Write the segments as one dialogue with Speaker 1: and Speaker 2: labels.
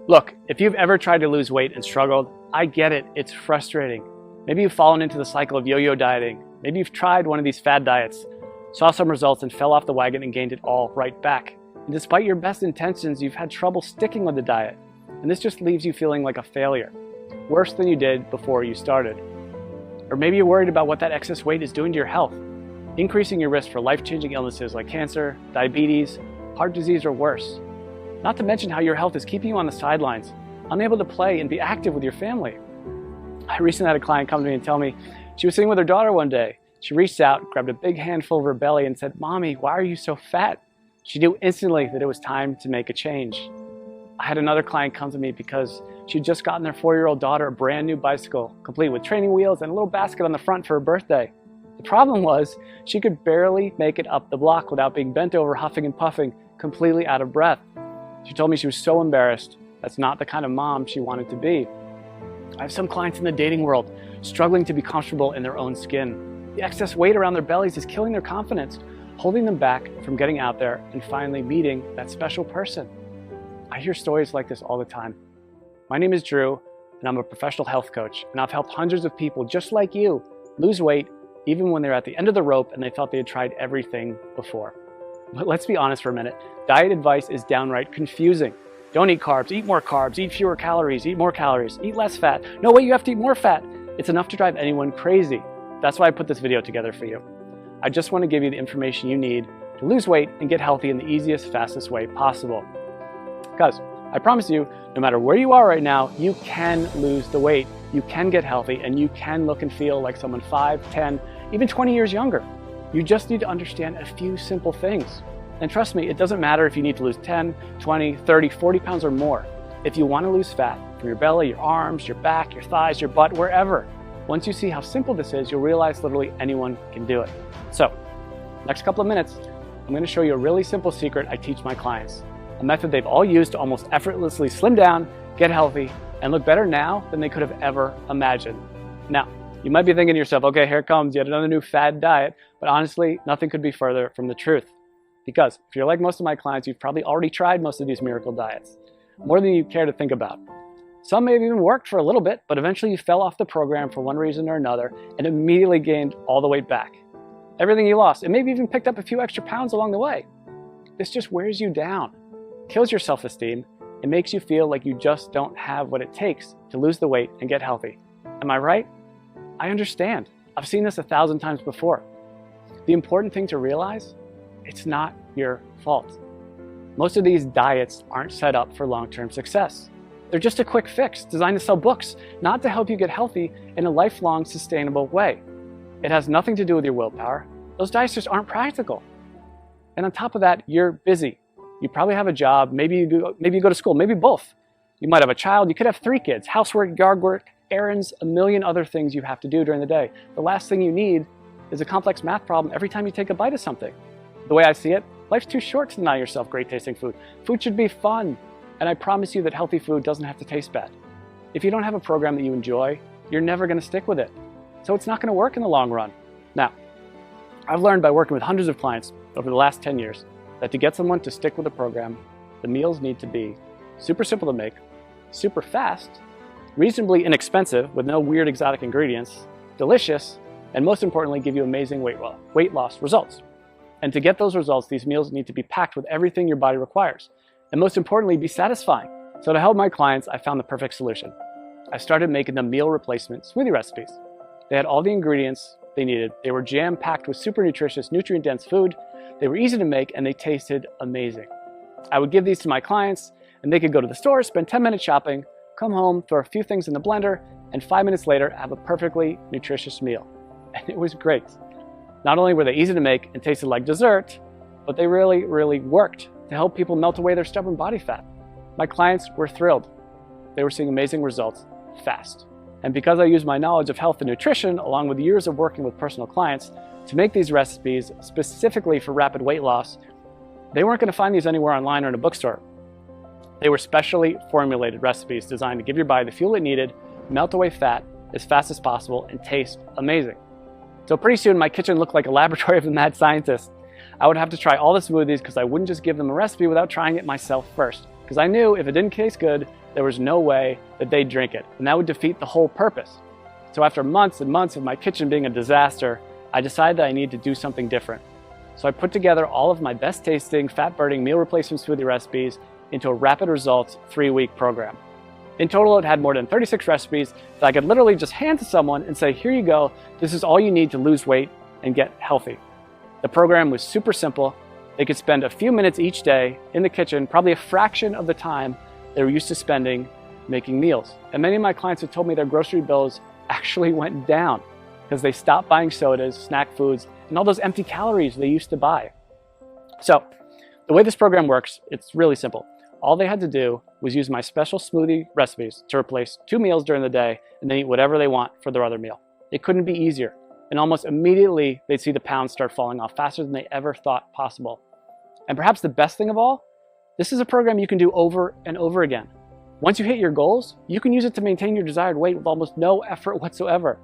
Speaker 1: Look, if you've ever tried to lose weight and struggled, I get it, it's frustrating. Maybe you've fallen into the cycle of yo-yo dieting. Maybe you've tried one of these fad diets, saw some results and fell off the wagon and gained it all right back. And despite your best intentions, you've had trouble sticking with the diet. And this just leaves you feeling like a failure, worse than you did before you started. Or maybe you're worried about what that excess weight is doing to your health, increasing your risk for life-changing illnesses like cancer, diabetes, heart disease, or worse. Not to mention how your health is keeping you on the sidelines, unable to play and be active with your family. I recently had a client come to me and tell me she was sitting with her daughter one day. She reached out, grabbed a big handful of her belly and said, "Mommy, why are you so fat?" She knew instantly that it was time to make a change. I had another client come to me because she'd just gotten their 4-year-old daughter a brand new bicycle, complete with training wheels and a little basket on the front for her birthday. The problem was she could barely make it up the block without being bent over, huffing and puffing, completely out of breath. She told me she was so embarrassed. That's not the kind of mom she wanted to be. I have some clients in the dating world struggling to be comfortable in their own skin. The excess weight around their bellies is killing their confidence, holding them back from getting out there and finally meeting that special person. I hear stories like this all the time. My name is Drew, and I'm a professional health coach, and I've helped hundreds of people just like you lose weight even when they're at the end of the rope and they thought they had tried everything before. But let's be honest for a minute. Diet advice is downright confusing. Don't eat carbs, eat more carbs, eat fewer calories, eat more calories, eat less fat. No, wait, you have to eat more fat. It's enough to drive anyone crazy. That's why I put this video together for you. I just want to give you the information you need to lose weight and get healthy in the easiest, fastest way possible. Because I promise you, no matter where you are right now, you can lose the weight, you can get healthy, and you can look and feel like someone 5, 10, even 20 years younger. You just need to understand a few simple things. And trust me, it doesn't matter if you need to lose 10, 20, 30, 40 pounds or more. If you want to lose fat from your belly, your arms, your back, your thighs, your butt, wherever, once you see how simple this is, you'll realize literally anyone can do it. So, next couple of minutes, I'm going to show you a really simple secret I teach my clients. A method they've all used to almost effortlessly slim down, get healthy, and look better now than they could have ever imagined. Now, you might be thinking to yourself, okay, here comes yet another new fad diet, but honestly, nothing could be further from the truth. Because if you're like most of my clients, you've probably already tried most of these miracle diets, more than you care to think about. Some may have even worked for a little bit, but eventually you fell off the program for one reason or another and immediately gained all the weight back. Everything you lost, and maybe even picked up a few extra pounds along the way. This just wears you down, kills your self-esteem, and makes you feel like you just don't have what it takes to lose the weight and get healthy. Am I right? I understand. I've seen this 1,000 times before. The important thing to realize, it's not your fault. Most of these diets aren't set up for long-term success. They're just a quick fix designed to sell books, not to help you get healthy in a lifelong, sustainable way. It has nothing to do with your willpower. Those diets just aren't practical. And on top of that, you're busy. You probably have a job, maybe you go to school, maybe both. You might have a child, you could have 3 kids, housework, yard work, errands, a million other things you have to do during the day. The last thing you need is a complex math problem every time you take a bite of something. The way I see it, life's too short to deny yourself great tasting food. Food should be fun, and I promise you that healthy food doesn't have to taste bad. If you don't have a program that you enjoy, you're never going to stick with it. So it's not going to work in the long run. Now, I've learned by working with hundreds of clients over the last 10 years that to get someone to stick with a program, the meals need to be super simple to make, super fast, reasonably inexpensive with no weird exotic ingredients, delicious, and most importantly, give you amazing weight loss results. And to get those results, these meals need to be packed with everything your body requires. And most importantly, be satisfying. So to help my clients, I found the perfect solution. I started making them meal replacement smoothie recipes. They had all the ingredients they needed. They were jam-packed with super nutritious, nutrient-dense food. They were easy to make, and they tasted amazing. I would give these to my clients, and they could go to the store, spend 10 minutes shopping, come home, throw a few things in the blender, and 5 minutes later, have a perfectly nutritious meal. And it was great. Not only were they easy to make and tasted like dessert, but they really, really worked to help people melt away their stubborn body fat. My clients were thrilled. They were seeing amazing results fast. And because I use my knowledge of health and nutrition, along with years of working with personal clients, to make these recipes specifically for rapid weight loss, they weren't going to find these anywhere online or in a bookstore. They were specially formulated recipes designed to give your body the fuel it needed, melt away fat as fast as possible, and taste amazing. So pretty soon my kitchen looked like a laboratory of a mad scientist. I would have to try all the smoothies because I wouldn't just give them a recipe without trying it myself first. because I knew if it didn't taste good, there was no way that they'd drink it, and that would defeat the whole purpose. So after months and months of my kitchen being a disaster, I decided that I needed to do something different. So I put together all of my best tasting, fat-burning meal replacement smoothie recipes into a rapid results 3-week program. In total, it had more than 36 recipes that I could literally just hand to someone and say, here you go, this is all you need to lose weight and get healthy. The program was super simple. They could spend a few minutes each day in the kitchen, probably a fraction of the time they were used to spending making meals. And many of my clients have told me their grocery bills actually went down because they stopped buying sodas, snack foods, and all those empty calories they used to buy. So the way this program works, it's really simple. All they had to do was use my special smoothie recipes to replace 2 meals during the day and then eat whatever they want for their other meal. It couldn't be easier. And almost immediately, they'd see the pounds start falling off faster than they ever thought possible. And perhaps the best thing of all, this is a program you can do over and over again. Once you hit your goals, you can use it to maintain your desired weight with almost no effort whatsoever.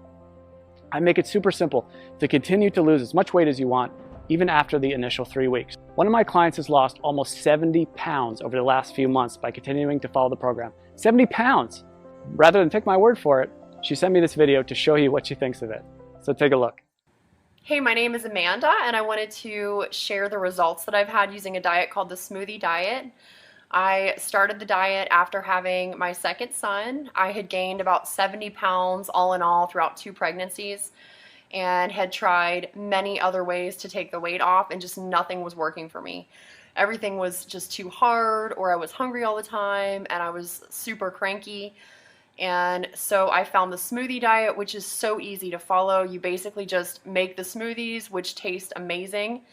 Speaker 1: I make it super simple to continue to lose as much weight as you want, even after the initial 3 weeks. One of my clients has lost almost 70 pounds over the last few months by continuing to follow the program. 70 pounds! Rather than take my word for it, she sent me this video to show you what she thinks of it. So take a look.
Speaker 2: Hey, my name is Amanda, and I wanted to share the results that I've had using a diet called the Smoothie diet. I started the diet after having my second son. I had gained about 70 pounds all in all throughout 2 pregnancies and had tried many other ways to take the weight off, and just nothing was working for me. Everything was just too hard, or I was hungry all the time, and I was super cranky. And so I found the smoothie diet, which is so easy to follow. You basically just make the smoothies, which taste amazing.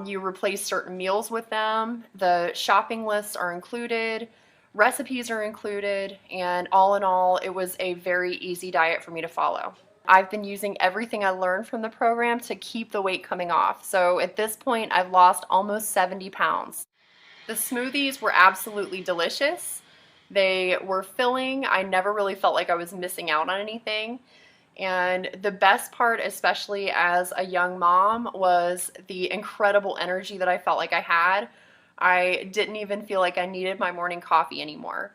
Speaker 2: You replace certain meals with them. The shopping lists are included, recipes are included, and all in all, it was a very easy diet for me to follow. I've been using everything I learned from the program to keep the weight coming off. So at this point, I've lost almost 70 pounds. The smoothies were absolutely delicious. They were filling. I never really felt like I was missing out on anything. And the best part, especially as a young mom, was the incredible energy that I felt like I had. I didn't even feel like I needed my morning coffee anymore.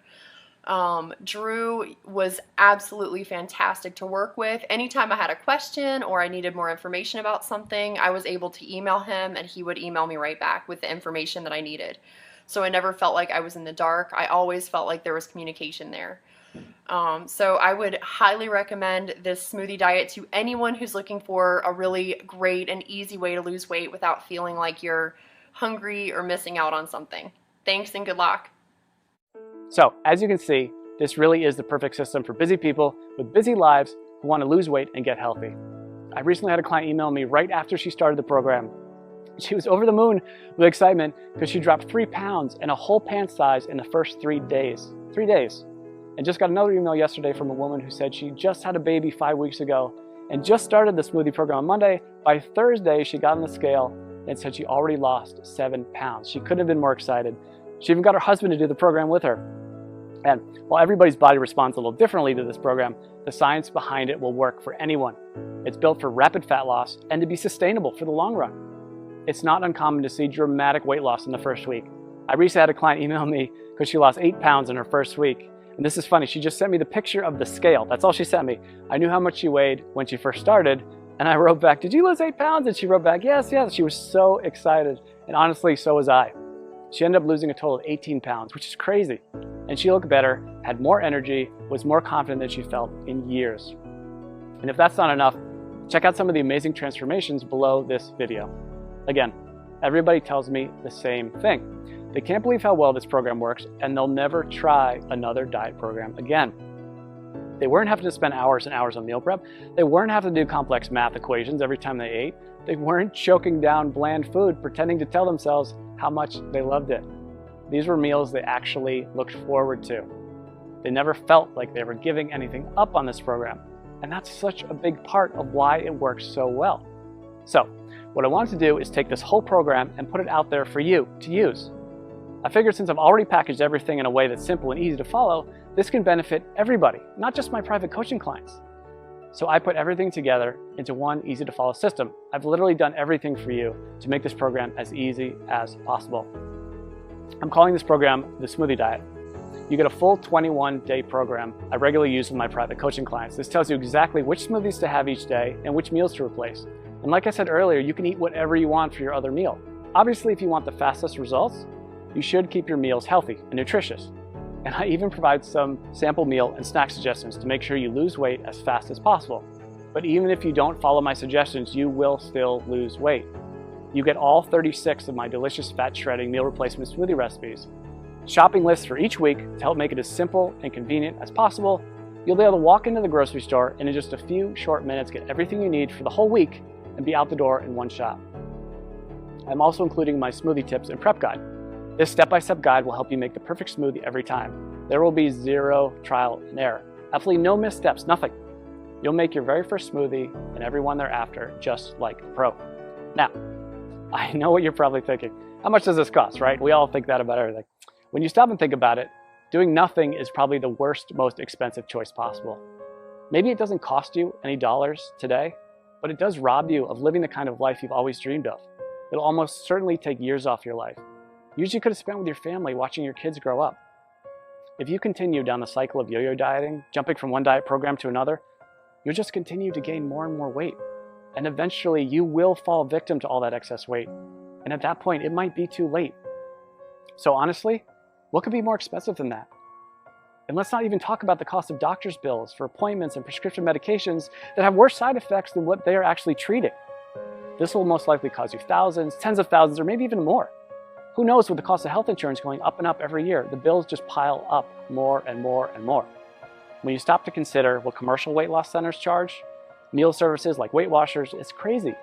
Speaker 2: Drew was absolutely fantastic to work with. Anytime I had a question or I needed more information about something, I was able to email him and he would email me right back with the information that I needed. So I never felt like I was in the dark. I always felt like there was communication there. So I would highly recommend this smoothie diet to anyone who's looking for a really great and easy way to lose weight without feeling like you're hungry or missing out on something. Thanks and good luck.
Speaker 1: So as you can see, this really is the perfect system for busy people with busy lives who want to lose weight and get healthy. I recently had a client email me right after she started the program. She was over the moon with excitement because she dropped 3 pounds and a whole pant size in the first 3 days. 3 days. And just got another email yesterday from a woman who said she just had a baby 5 weeks ago and just started the smoothie program on Monday. By Thursday, she got on the scale and said she already lost 7 pounds. She couldn't have been more excited. She even got her husband to do the program with her. And while everybody's body responds a little differently to this program, the science behind it will work for anyone. It's built for rapid fat loss and to be sustainable for the long run. It's not uncommon to see dramatic weight loss in the first week. I recently had a client email me because she lost 8 pounds in her first week. And this is funny, she just sent me the picture of the scale. That's all she sent me. I knew how much she weighed when she first started, and I wrote back, did you lose 8 pounds? And she wrote back, yes, yes. She was so excited. And honestly, so was I. She ended up losing a total of 18 pounds, which is crazy. And she looked better, had more energy, was more confident than she felt in years. And if that's not enough, check out some of the amazing transformations below this video. Again, everybody tells me the same thing. They can't believe how well this program works, and they'll never try another diet program again. They weren't having to spend hours and hours on meal prep. They weren't having to do complex math equations every time they ate. They weren't choking down bland food, pretending to tell themselves how much they loved it. These were meals they actually looked forward to. They never felt like they were giving anything up on this program. And that's such a big part of why it works so well. So, what I wanted to do is take this whole program and put it out there for you to use. I figured since I've already packaged everything in a way that's simple and easy to follow, this can benefit everybody, not just my private coaching clients. So I put everything together into one easy to follow system. I've literally done everything for you to make this program as easy as possible. I'm calling this program the Smoothie Diet. You get a full 21-day program I regularly use with my private coaching clients. This tells you exactly which smoothies to have each day and which meals to replace. And like I said earlier, you can eat whatever you want for your other meal. Obviously, if you want the fastest results, you should keep your meals healthy and nutritious. And I even provide some sample meal and snack suggestions to make sure you lose weight as fast as possible. But even if you don't follow my suggestions, you will still lose weight. You get all 36 of my delicious fat shredding meal replacement smoothie recipes, shopping lists for each week to help make it as simple and convenient as possible. You'll be able to walk into the grocery store and in just a few short minutes get everything you need for the whole week and be out the door in one shot. I'm also including my smoothie tips and prep guide. This step-by-step guide will help you make the perfect smoothie every time. There will be zero trial and error. Absolutely no missteps, nothing. You'll make your very first smoothie and every one thereafter just like a pro. Now, I know what you're probably thinking. How much does this cost, right? We all think that about everything. When you stop and think about it, doing nothing is probably the worst, most expensive choice possible. Maybe it doesn't cost you any dollars today, but it does rob you of living the kind of life you've always dreamed of. It'll almost certainly take years off your life. Years you could have spent with your family watching your kids grow up. If you continue down the cycle of yo-yo dieting, jumping from one diet program to another, you'll just continue to gain more and more weight. And eventually you will fall victim to all that excess weight. And at that point, it might be too late. So honestly, what could be more expensive than that? And let's not even talk about the cost of doctor's bills for appointments and prescription medications that have worse side effects than what they are actually treating. This will most likely cost you thousands, tens of thousands, or maybe even more. Who knows, with the cost of health insurance going up and up every year, the bills just pile up more and more and more. When you stop to consider what commercial weight loss centers charge, meal services like Weight Watchers, it's crazy.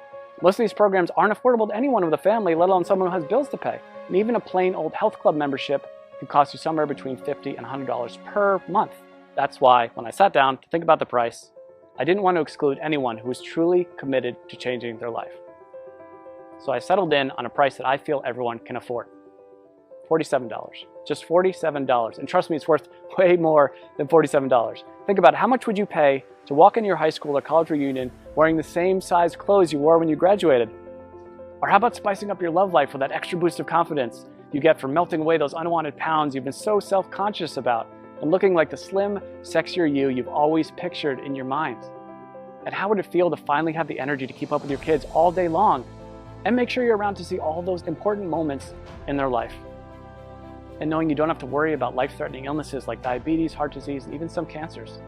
Speaker 1: Most of these programs aren't affordable to anyone with a family, let alone someone who has bills to pay. And even a plain old health club membership can cost you somewhere between $50 and $100 per month. That's why, when I sat down to think about the price, I didn't want to exclude anyone who was truly committed to changing their life. So I settled in on a price that I feel everyone can afford. $47. Just $47. And trust me, it's worth way more than $47. Think about it. How much would you pay to walk into your high school or college reunion wearing the same size clothes you wore when you graduated? Or how about spicing up your love life with that extra boost of confidence you get from melting away those unwanted pounds you've been so self-conscious about and looking like the slim, sexier you you've always pictured in your mind? And how would it feel to finally have the energy to keep up with your kids all day long and make sure you're around to see all those important moments in their life? And knowing you don't have to worry about life-threatening illnesses like diabetes, heart disease, and even some cancers.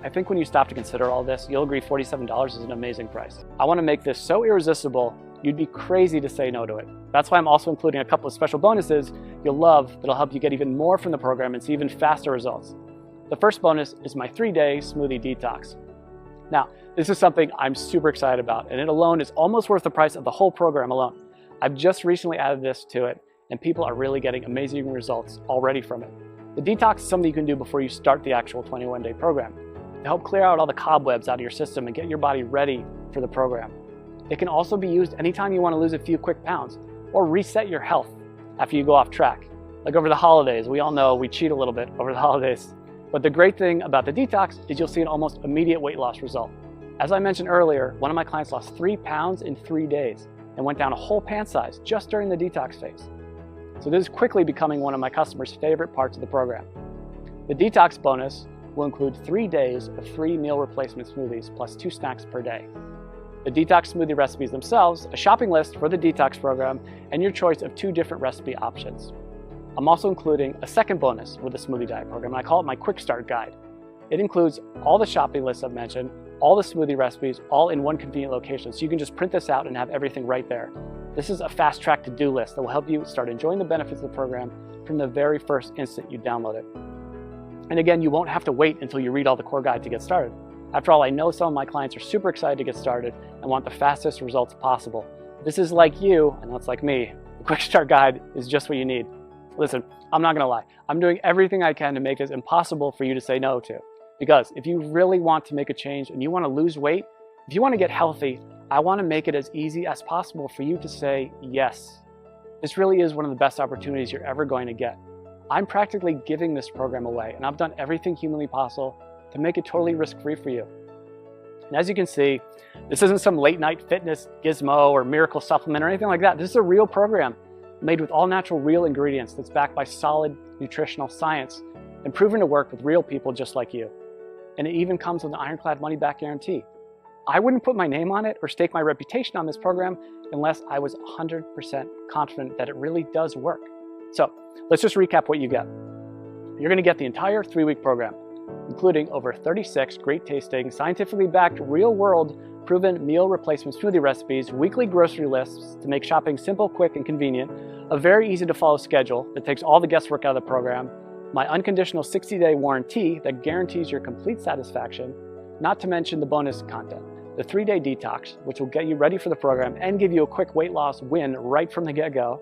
Speaker 1: I think when you stop to consider all this, you'll agree $47 is an amazing price. I want to make this so irresistible, you'd be crazy to say no to it. That's why I'm also including a couple of special bonuses you'll love that'll help you get even more from the program and see even faster results. The first bonus is my 3-day smoothie detox. Now, this is something I'm super excited about, and it alone is almost worth the price of the whole program alone. I've just recently added this to it, and people are really getting amazing results already from it. The detox is something you can do before you start the actual 21-day program to help clear out all the cobwebs out of your system and get your body ready for the program. It can also be used anytime you want to lose a few quick pounds or reset your health after you go off track. Like over the holidays, we all know we cheat a little bit over the holidays. But the great thing about the detox is you'll see an almost immediate weight loss result. As I mentioned earlier, one of my clients lost 3 pounds in 3 days and went down a whole pant size just during the detox phase. So this is quickly becoming one of my customers' favorite parts of the program. The detox bonus will include 3 days of free meal replacement smoothies plus 2 snacks per day. The detox smoothie recipes themselves, a shopping list for the detox program, and your choice of 2 different recipe options. I'm also including a second bonus with the Smoothie Diet program, and I call it my Quick Start Guide. It includes all the shopping lists I've mentioned, all the smoothie recipes, all in one convenient location, so you can just print this out and have everything right there. This is a fast-track to-do list that will help you start enjoying the benefits of the program from the very first instant you download it. And again, you won't have to wait until you read all the core guide to get started. After all, I know some of my clients are super excited to get started and want the fastest results possible. If this is like you, and that's like me, the Quick Start Guide is just what you need. Listen, I'm not gonna lie. I'm doing everything I can to make this impossible for you to say no to. Because if you really want to make a change and you wanna lose weight, if you wanna get healthy, I wanna make it as easy as possible for you to say yes. This really is one of the best opportunities you're ever going to get. I'm practically giving this program away, and I've done everything humanly possible to make it totally risk-free for you. And as you can see, this isn't some late-night fitness gizmo or miracle supplement or anything like that. This is a real program made with all natural real ingredients that's backed by solid nutritional science and proven to work with real people just like you. And it even comes with an ironclad money-back guarantee. I wouldn't put my name on it or stake my reputation on this program unless I was 100% confident that it really does work. So let's just recap what you get. You're going to get the entire 3-week program, including over 36 great tasting, scientifically backed, real-world proven meal replacement smoothie recipes, weekly grocery lists to make shopping simple, quick, and convenient, a very easy to follow schedule that takes all the guesswork out of the program, my unconditional 60-day warranty that guarantees your complete satisfaction, not to mention the bonus content, the 3-day detox, which will get you ready for the program and give you a quick weight loss win right from the get-go.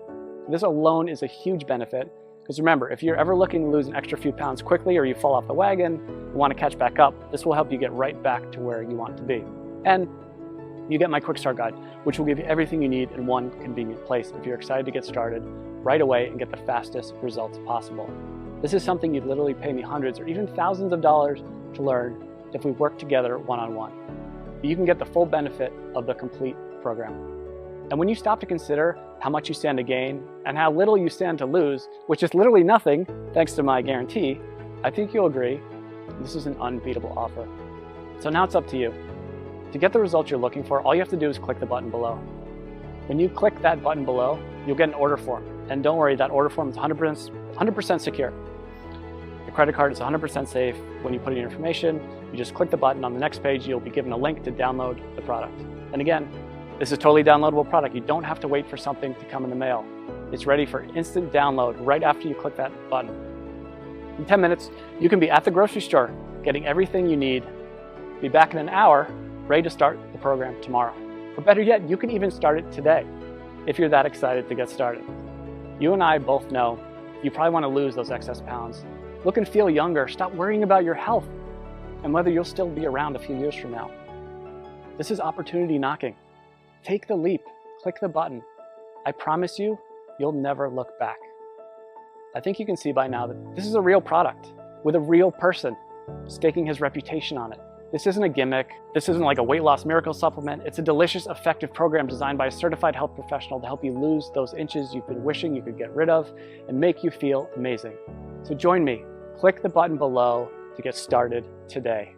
Speaker 1: This alone is a huge benefit, because remember, if you're ever looking to lose an extra few pounds quickly or you fall off the wagon and want to catch back up, this will help you get right back to where you want to be. And you get my quick start guide, which will give you everything you need in one convenient place if you're excited to get started right away and get the fastest results possible. This is something you'd literally pay me hundreds or even thousands of dollars to learn if we work together one-on-one. You can get the full benefit of the complete program. And when you stop to consider how much you stand to gain and how little you stand to lose, which is literally nothing thanks to my guarantee, I think you'll agree this is an unbeatable offer. So now it's up to you. To get the results you're looking for, all you have to do is click the button below. When you click that button below, you'll get an order form. And don't worry, that order form is 100% secure. The credit card is 100% safe. When you put in your information, you just click the button. On the next page, you'll be given a link to download the product. And again, this is a totally downloadable product. You don't have to wait for something to come in the mail. It's ready for instant download right after you click that button. In 10 minutes, you can be at the grocery store, getting everything you need. Be back in an hour, ready to start the program tomorrow. Or better yet, you can even start it today, if you're that excited to get started. You and I both know you probably want to lose those excess pounds. Look and feel younger. Stop worrying about your health and whether you'll still be around a few years from now. This is opportunity knocking. Take the leap. Click the button. I promise you, you'll never look back. I think you can see by now that this is a real product with a real person staking his reputation on it. This isn't a gimmick. This isn't like a weight loss miracle supplement. It's a delicious, effective program designed by a certified health professional to help you lose those inches you've been wishing you could get rid of and make you feel amazing. So join me. Click the button below to get started today.